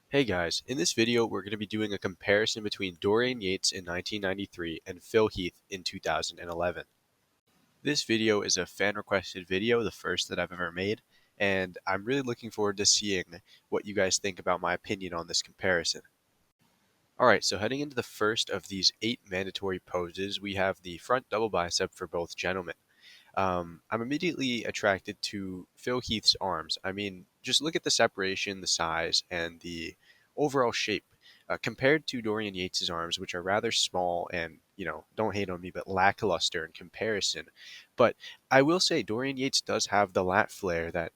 Hey guys, in this video we're going to be doing a comparison between Dorian Yates in 1993 and Phil Heath in 2011. This video is a fan requested video, the first that I've ever made, and I'm really looking forward to seeing what you guys think about my opinion on this comparison. Alright, so heading into the first of these 8 mandatory poses, we have the front double bicep for both gentlemen. I'm immediately attracted to Phil Heath's arms. I mean, just look at the separation, the size, and the overall shape. Compared to Dorian Yates's arms, which are rather small and, don't hate on me, but lackluster in comparison. But I will say Dorian Yates does have the lat flare that,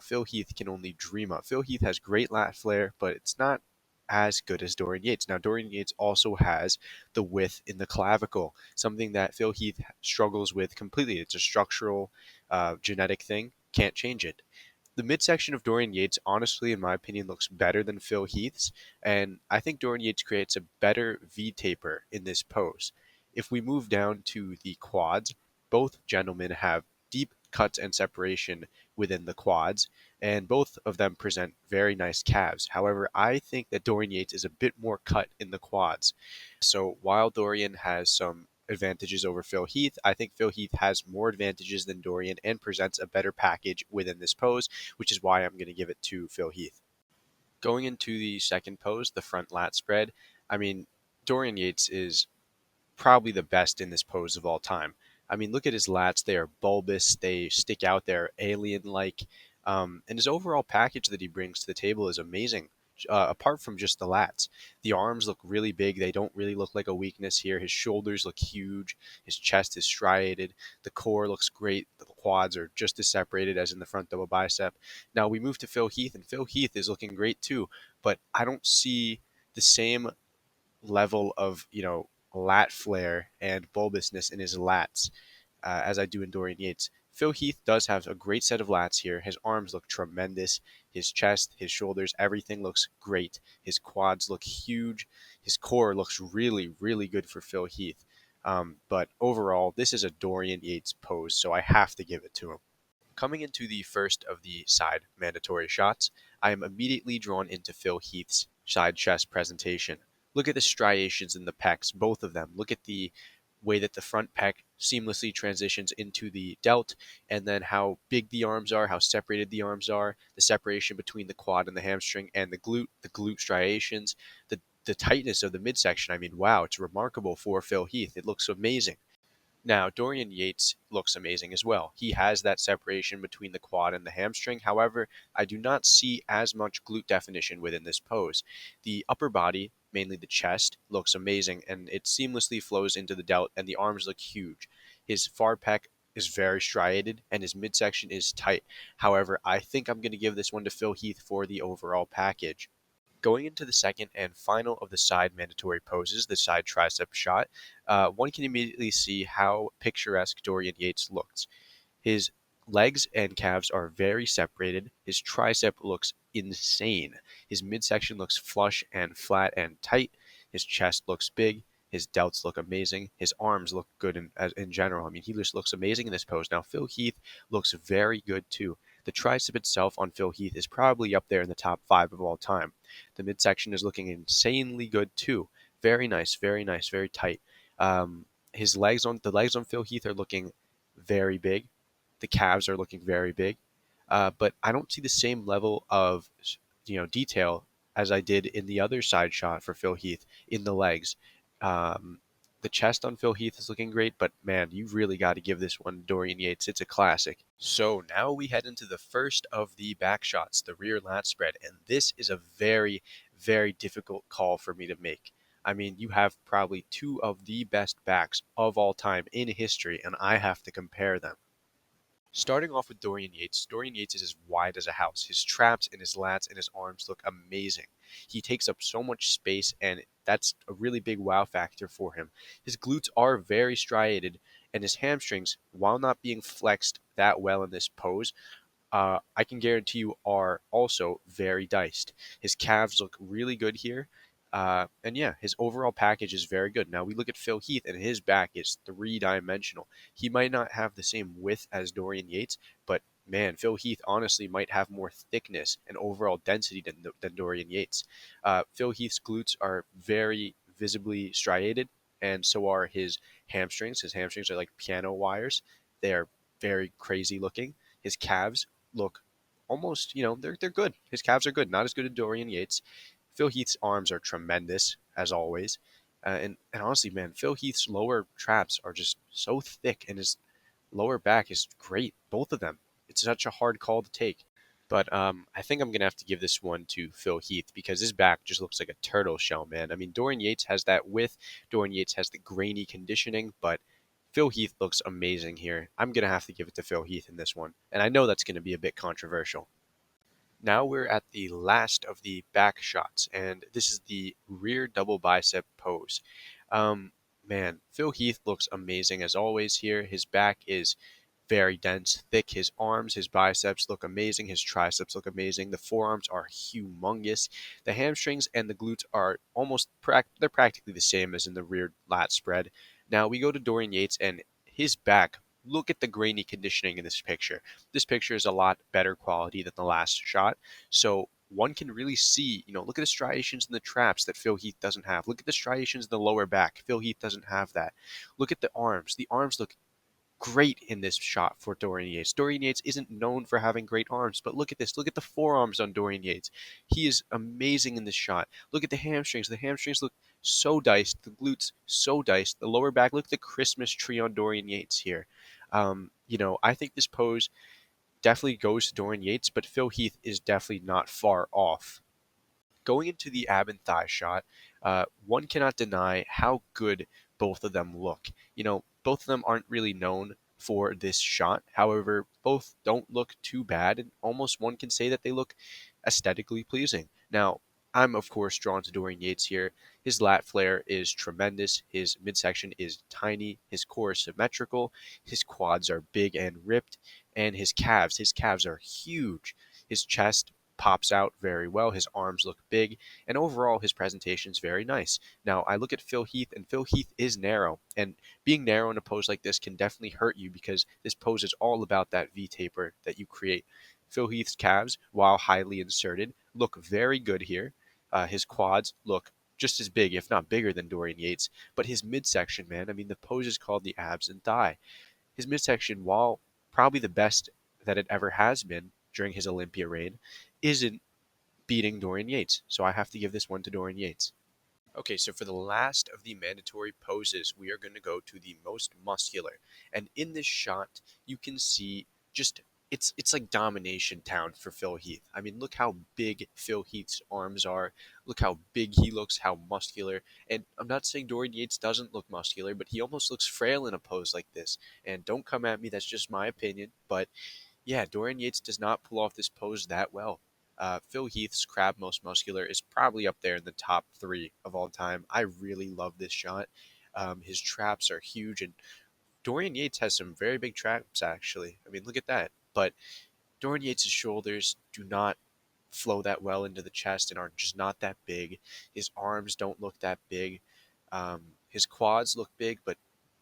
Phil Heath can only dream of. Phil Heath has great lat flare, but it's not as good as Dorian Yates. Now, Dorian Yates also has the width in the clavicle, something that Phil Heath struggles with completely. It's a structural, genetic thing. Can't change it. The midsection of Dorian Yates, honestly, in my opinion, looks better than Phil Heath's, and I think Dorian Yates creates a better V taper in this pose. If we move down to the quads, both gentlemen have deep cuts and separation within the quads, and both of them present very nice calves. However, I think that Dorian Yates is a bit more cut in the quads. So while Dorian has some advantages over Phil Heath, I think Phil Heath has more advantages than Dorian and presents a better package within this pose, which is why I'm going to give it to Phil Heath. Going into the second pose, the front lat spread, I mean, Dorian Yates is probably the best in this pose of all time. I mean, look at his lats. They are bulbous. They stick out. They're alien-like. And his overall package that he brings to the table is amazing. Apart from just the lats, the arms look really big. They don't really look like a weakness here. His shoulders look huge. His chest is striated. The core looks great. The quads are just as separated as in the front double bicep. Now we move to Phil Heath, and Phil Heath is looking great too. But I don't see the same level of lat flare and bulbousness in his lats as I do in Dorian Yates. Phil Heath does have a great set of lats here. His arms look tremendous. His chest, his shoulders, everything looks great. His quads look huge. His core looks really, really good for Phil Heath. But overall, this is a Dorian Yates pose, so I have to give it to him. Coming into the first of the side mandatory shots, I am immediately drawn into Phil Heath's side chest presentation. Look at the striations in the pecs, both of them. Look at the way that the front pec seamlessly transitions into the delt, and then how big the arms are, how separated the arms are, the separation between the quad and the hamstring, and the glute striations, the tightness of the midsection. I mean, wow, it's remarkable for Phil Heath. It looks amazing. Now, Dorian Yates looks amazing as well. He has that separation between the quad and the hamstring. However, I do not see as much glute definition within this pose. The upper body, mainly the chest, looks amazing and it seamlessly flows into the delt, and the arms look huge. His far pec is very striated and his midsection is tight. However, I think I'm going to give this one to Phil Heath for the overall package. Going into the second and final of the side mandatory poses, the side tricep shot, one can immediately see how picturesque Dorian Yates looks. His legs and calves are very separated. His tricep looks insane. His midsection looks flush and flat and tight. His chest looks big. His delts look amazing. His arms look good in general. I mean, he just looks amazing in this pose. Now, Phil Heath looks very good too. The tricep itself on Phil Heath is probably up there in the top 5 of all time. The midsection is looking insanely good too. Very nice, very nice, very tight. The legs on Phil Heath are looking very big. The calves are looking very big, but I don't see the same level of detail as I did in the other side shot for Phil Heath in the legs. Um, the chest on Phil Heath is looking great, but man, you really got to give this one to Dorian Yates. It's a classic. So now we head into the first of the back shots, the rear lat spread, and this is a very, very difficult call for me to make. I mean, you have probably two of the best backs of all time in history, and I have to compare them. Starting off with Dorian Yates is as wide as a house. His traps and his lats and his arms look amazing. He takes up so much space, and that's a really big wow factor for him. His glutes are very striated, and his hamstrings, while not being flexed that well in this pose, I can guarantee you are also very diced. His calves look really good here. And yeah, his overall package is very good. Now we look at Phil Heath, and his back is three dimensional. He might not have the same width as Dorian Yates, but man, Phil Heath honestly might have more thickness and overall density than Dorian Yates. Phil Heath's glutes are very visibly striated, and so are his hamstrings. His hamstrings are like piano wires. They are very crazy looking. His calves look almost, they're good. His calves are good, not as good as Dorian Yates. Phil Heath's arms are tremendous, as always. And honestly, man, Phil Heath's lower traps are just so thick, and his lower back is great. Both of them. It's such a hard call to take. But I think I'm gonna have to give this one to Phil Heath because his back just looks like a turtle shell, man. I mean, Dorian Yates has that width. Dorian Yates has the grainy conditioning, but Phil Heath looks amazing here. I'm gonna have to give it to Phil Heath in this one, and I know that's gonna be a bit controversial. Now we're at the last of the back shots, and this is the rear double bicep pose. Um, Man, Phil Heath looks amazing as always here. His back is very dense, thick. His arms, his biceps look amazing. His triceps look amazing. The forearms are humongous. The hamstrings and the glutes are they're practically the same as in the rear lat spread. Now we go to Dorian Yates and his back. Look at the grainy conditioning in this picture. This picture is a lot better quality than the last shot. So one can really see, look at the striations in the traps that Phil Heath doesn't have. Look at the striations in the lower back. Phil Heath doesn't have that. Look at the arms. The arms look great in this shot for Dorian Yates. Dorian Yates isn't known for having great arms, but look at this. Look at the forearms on Dorian Yates. He is amazing in this shot. Look at the hamstrings. The hamstrings look so diced. The glutes so diced. The lower back. Look at the Christmas tree on Dorian Yates here. I think this pose definitely goes to Dorian Yates, but Phil Heath is definitely not far off. Going into the ab and thigh shot, one cannot deny how good both of them look. Both of them aren't really known for this shot. However, both don't look too bad, and almost one can say that they look aesthetically pleasing. Now, I'm of course drawn to Dorian Yates here. His lat flare is tremendous. His midsection is tiny. His core is symmetrical. His quads are big and ripped, and his calves are huge. His chest pops out very well. His arms look big, and overall, his presentation is very nice. Now, I look at Phil Heath, and Phil Heath is narrow, and being narrow in a pose like this can definitely hurt you because this pose is all about that V taper that you create. Phil Heath's calves, while highly inserted, look very good here. His quads look just as big, if not bigger, than Dorian Yates, but his midsection, man, I mean, the pose is called the abs and thigh. His midsection, while probably the best that it ever has been during his Olympia reign, isn't beating Dorian Yates. So I have to give this one to Dorian Yates. Okay, so for the last of the mandatory poses, we are going to go to the most muscular. And in this shot, you can see just it's like domination town for Phil Heath. I mean, look how big Phil Heath's arms are. Look how big he looks, how muscular. And I'm not saying Dorian Yates doesn't look muscular, but he almost looks frail in a pose like this. And don't come at me, that's just my opinion, but yeah, Dorian Yates does not pull off this pose that well. Phil Heath's crab most muscular is probably up there in the top three of all time. I really love this shot. His traps are huge, and Dorian Yates has some very big traps, actually. I mean, look at that. But Dorian Yates' shoulders do not flow that well into the chest and are just not that big. His arms don't look that big. His quads look big, but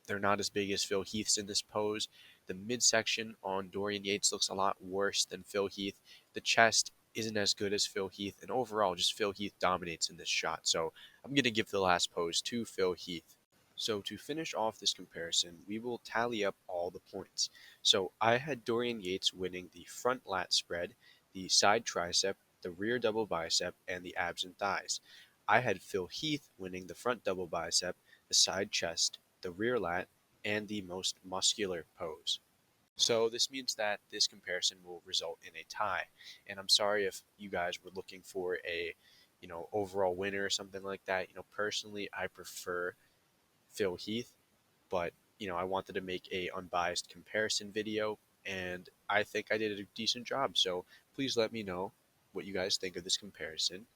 they're not as big as Phil Heath's in this pose. The midsection on Dorian Yates looks a lot worse than Phil Heath. The chest isn't as good as Phil Heath, and overall, just Phil Heath dominates in this shot. So I'm going to give the last pose to Phil Heath. So to finish off this comparison, we will tally up all the points. So I had Dorian Yates winning the front lat spread, the side tricep, the rear double bicep, and the abs and thighs. I had Phil Heath winning the front double bicep, the side chest, the rear lat, and the most muscular pose. So this means that this comparison will result in a tie. And I'm sorry if you guys were looking for a, overall winner or something like that. Personally, I prefer Phil Heath, but I wanted to make a unbiased comparison video, and I think I did a decent job. So please let me know what you guys think of this comparison.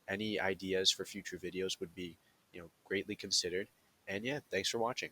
Any ideas for future videos would be, greatly considered. And yeah, thanks for watching.